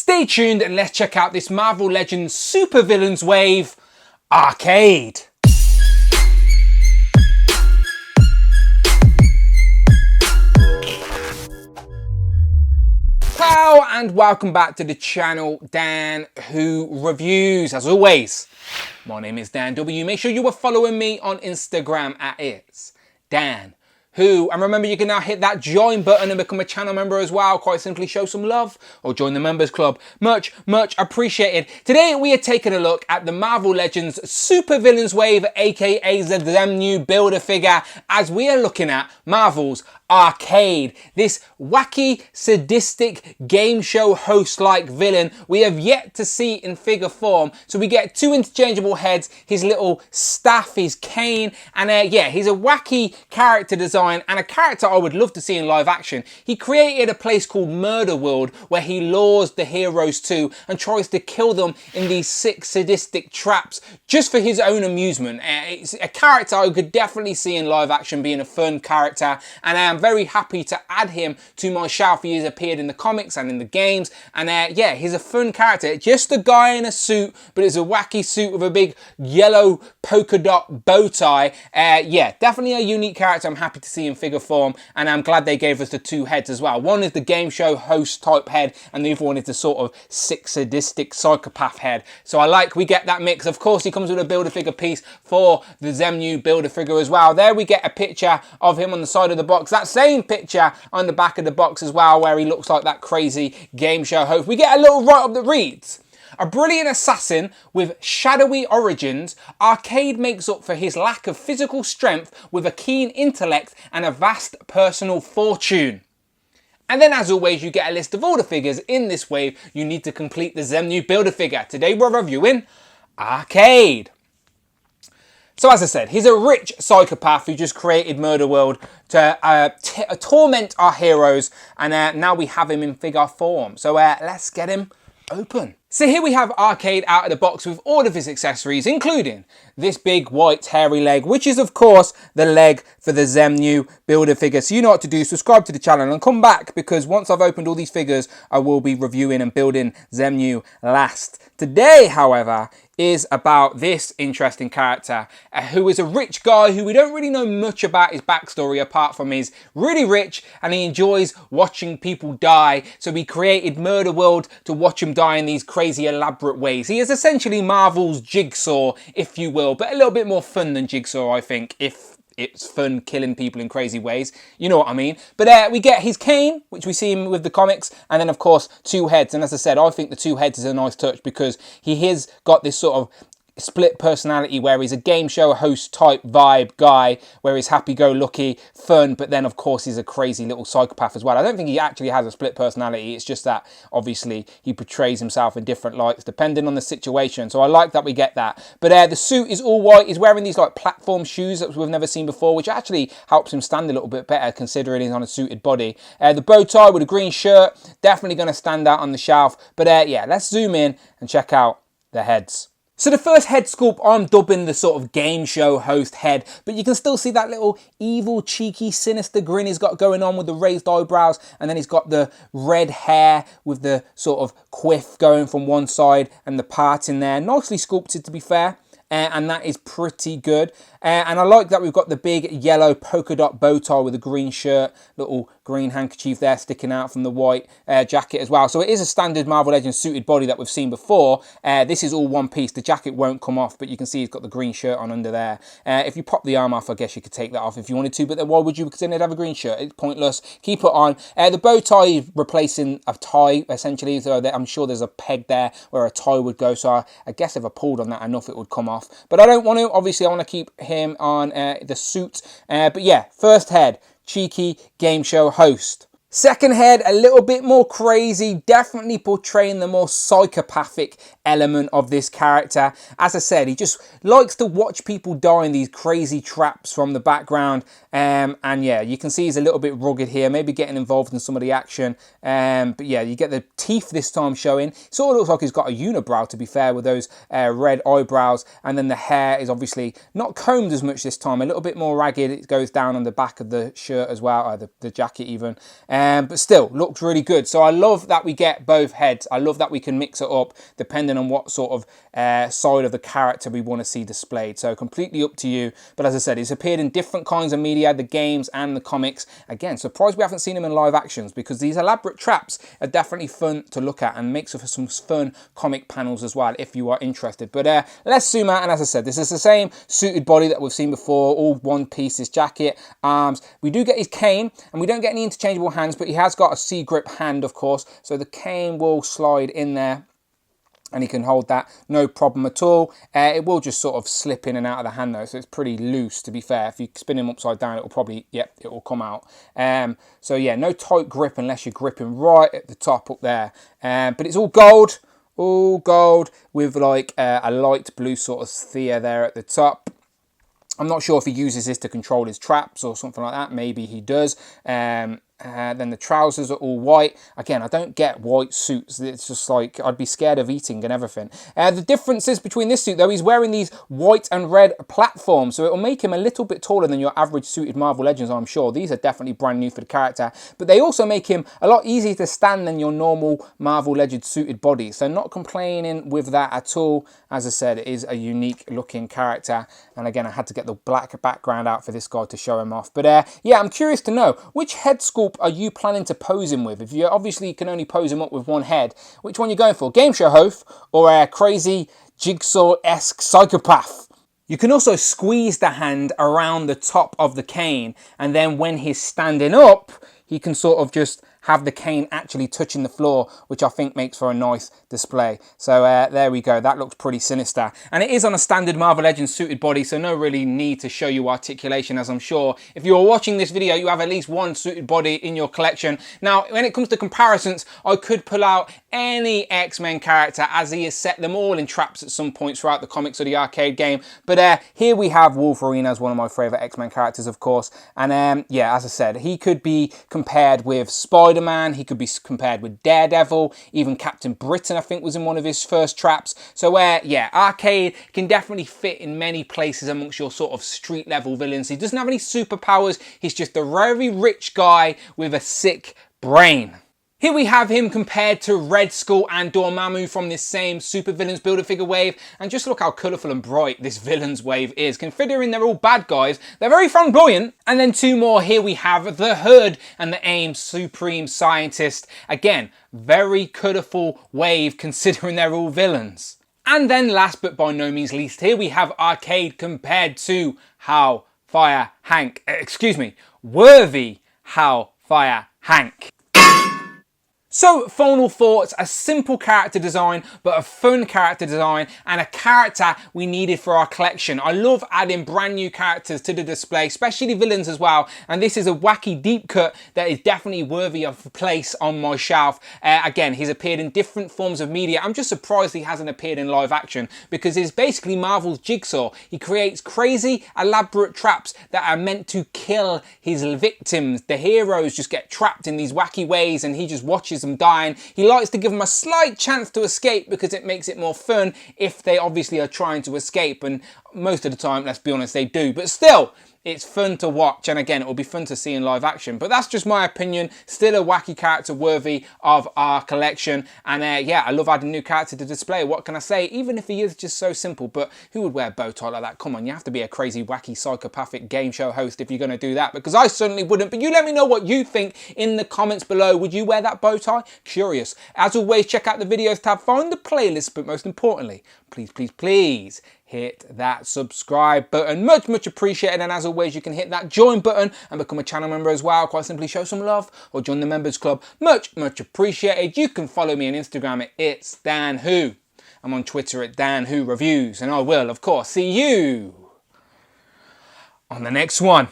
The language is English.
Stay tuned and let's check out this Marvel Legends supervillains wave, Arcade. Hello and welcome back to the channel, Dan Who Reviews. As always, my name is Dan W. Make sure you are following me on Instagram at It's Dan Who. And remember, you can now hit that join button and become a channel member as well. Quite simply show some love or join the members club. Much appreciated. Today we are taking a look at the Marvel Legends supervillains wave, aka the Xemnu builder figure, as we are looking at Marvel's Arcade, this wacky, sadistic game show host-like villain we have yet to see in figure form. So we get two interchangeable heads, his little staff, his cane, and yeah, he's a wacky character design and a character I would love to see in live action. He created a place called Murder World where he lures the heroes to and tries to kill them in these sick, sadistic traps just for his own amusement. It's a character I could definitely see in live action being a fun character, and I am very happy to add him to my shelf. He has appeared in the comics and in the games, and yeah, he's a fun character. Just a guy in a suit, but it's a wacky suit with a big yellow polka dot bow tie. Yeah, definitely a unique character I'm happy to see in figure form, and I'm glad they gave us the two heads as well. One is the game show host type head, and the other one is the sort of sick, sadistic psychopath head. So I like we get that mix. Of course, he comes with a Build-A-Figure piece for the Xemnu Build-A-Figure as well. There we get a picture of him on the side of the box. That same picture on the back of the box as well, where he looks like that crazy game show host. We get a little write-up that reads, a brilliant assassin with shadowy origins, Arcade makes up for his lack of physical strength with a keen intellect and a vast personal fortune. And then, as always, you get a list of all the figures in this wave you need to complete the Xemnu Build-A-Figure. Today we're reviewing Arcade. So as I said, he's a rich psychopath who just created Murder World to torment our heroes, and now we have him in figure form. So let's get him open. So here we have Arcade out of the box with all of his accessories, including this big white hairy leg, which is of course the leg for the Xemnu Build-A-Figure. So you know what to do, subscribe to the channel and come back, because once I've opened all these figures, I will be reviewing and building Xemnu last. Today, however, is about this interesting character who is a rich guy who we don't really know much about his backstory apart from he's really rich and he enjoys watching people die. So he created Murder World to watch him die in these crazy elaborate ways. He is essentially Marvel's Jigsaw, if you will, but a little bit more fun than Jigsaw, I think, if it's fun killing people in crazy ways. You know what I mean? But we get his cane, which we see him with the comics, and then of course two heads. And as I said, I think the two heads is a nice touch because he has got this sort of split personality where he's a game show host type vibe guy, where he's happy-go-lucky, fun, but then of course he's a crazy little psychopath as well. I don't think he actually has a split personality. It's just that obviously he portrays himself in different lights depending on the situation. So I like that we get that. But the suit is all white. He's wearing these like platform shoes that we've never seen before, which actually helps him stand a little bit better considering he's on a suited body. The bow tie with a green shirt, definitely going to stand out on the shelf. But yeah, let's zoom in and check out the heads. So the first head sculpt, I'm dubbing the sort of game show host head, but you can still see that little evil, cheeky, sinister grin he's got going on with the raised eyebrows, and then he's got the red hair with the sort of quiff going from one side and the part in there. Nicely sculpted, to be fair. And that is pretty good. And I like that we've got the big yellow polka dot bow tie with a green shirt, little green handkerchief there sticking out from the white jacket as well. So it is a standard Marvel Legends suited body that we've seen before. This is all one piece. The jacket won't come off, but you can see he's got the green shirt on under there. If you pop the arm off, I guess you could take that off if you wanted to, but then why would you pretend to have a green shirt? It's pointless. Keep it on. The bow tie is replacing a tie, essentially. So I'm sure there's a peg there where a tie would go. So I guess if I pulled on that enough, it would come off. But I don't want to. Obviously, I want to keep him on the suit. But yeah, first head, cheeky game show host. Second head, a little bit more crazy, definitely portraying the more psychopathic element of this character. As I said, he just likes to watch people die in these crazy traps from the background. And yeah, you can see he's a little bit rugged here, maybe getting involved in some of the action. But yeah, you get the teeth this time showing. Sort of looks like he's got a unibrow, to be fair, with those red eyebrows. And then the hair is obviously not combed as much this time, a little bit more ragged. It goes down on the back of the shirt as well, or the jacket even. but still looks really good. So I love that we get both heads. I love that we can mix it up depending on what sort of side of the character we want to see displayed. So completely up to you. But as I said, he's appeared in different kinds of media, the games and the comics. Again, surprised we haven't seen him in live actions, because these elaborate traps are definitely fun to look at and makes for some fun comic panels as well if you are interested. But let's zoom out, and as I said, this is the same suited body that we've seen before, all one piece, his jacket, arms. We do get his cane, and we don't get any interchangeable hands, but he has got a C grip hand, of course, so the cane will slide in there and he can hold that no problem at all. It will just sort of slip in and out of the hand though, so it's pretty loose, to be fair. If you spin him upside down, it will probably, yep, it will come out. So yeah, no tight grip unless you're gripping right at the top up there. But it's all gold with like a light blue sort of thea there at the top. I'm not sure if he uses this to control his traps or something like that. Maybe he does. Then the trousers are all white. Again, I don't get white suits. It's just like, I'd be scared of eating and everything. The differences between this suit, though, he's wearing these white and red platforms, so it'll make him a little bit taller than your average suited Marvel Legends, I'm sure. These are definitely brand new for the character, but they also make him a lot easier to stand than your normal Marvel Legends suited body, so not complaining with that at all. As I said, it is a unique looking character, and again, I had to get the black background out for this guy to show him off. But yeah, I'm curious to know, which head sculpt are you planning to pose him with? If you obviously can only pose him up with one head, which one are you going for? Game show host or a crazy jigsaw-esque psychopath? You can also squeeze the hand around the top of the cane, and then when he's standing up, he can sort of just have the cane actually touching the floor, which I think makes for a nice display. So there we go, that looks pretty sinister. And it is on a standard Marvel Legends suited body, so no really need to show you articulation, as I'm sure if you're watching this video, you have at least one suited body in your collection. Now, when it comes to comparisons, I could pull out any X-Men character, as he has set them all in traps at some points throughout the comics or the arcade game. But here we have Wolverine as one of my favourite X-Men characters, of course. And yeah, as I said, he could be compared with Spider-Man, he could be compared with Daredevil, even Captain Britain, I think, was in one of his first traps. So yeah, arcade can definitely fit in many places amongst your sort of street level villains. He doesn't have any superpowers, he's just a very rich guy with a sick brain. Here we have him compared to Red Skull and Dormammu from this same Super Villains Build-A-Figure wave, and just look how colourful and bright this villains wave is. Considering they're all bad guys, they're very flamboyant. And then two more, here we have the Hood and the AIM Supreme Scientist. Again, very colourful wave considering they're all villains. And then last but by no means least, here we have Arcade compared to Worthy Hellfire Hank. So, final thoughts, a simple character design, but a fun character design, and a character we needed for our collection. I love adding brand new characters to the display, especially villains as well, and this is a wacky deep cut that is definitely worthy of a place on my shelf. Again, he's appeared in different forms of media. I'm just surprised he hasn't appeared in live action, because it's basically Marvel's Jigsaw. He creates crazy, elaborate traps that are meant to kill his victims. The heroes just get trapped in these wacky ways, and he just watches them dying. He likes to give them a slight chance to escape because it makes it more fun if they obviously are trying to escape, and most of the time, let's be honest, they do, but still, it's fun to watch, and again, it will be fun to see in live action. But that's just my opinion. Still a wacky character worthy of our collection. And yeah, I love adding new character to display. What can I say? Even if he is just so simple, but who would wear a bow tie like that? Come on, you have to be a crazy, wacky, psychopathic game show host if you're going to do that, because I certainly wouldn't. But you let me know what you think in the comments below. Would you wear that bow tie? Curious. As always, check out the videos tab, find the playlist, but most importantly, please, please, please hit that subscribe button. Much appreciated. And as always, you can hit that join button and become a channel member as well. Quite simply show some love or join the members club. Much appreciated. You can follow me on Instagram at It's Dan Who. I'm on Twitter at Dan Who Reviews, and I will, of course, see you on the next one.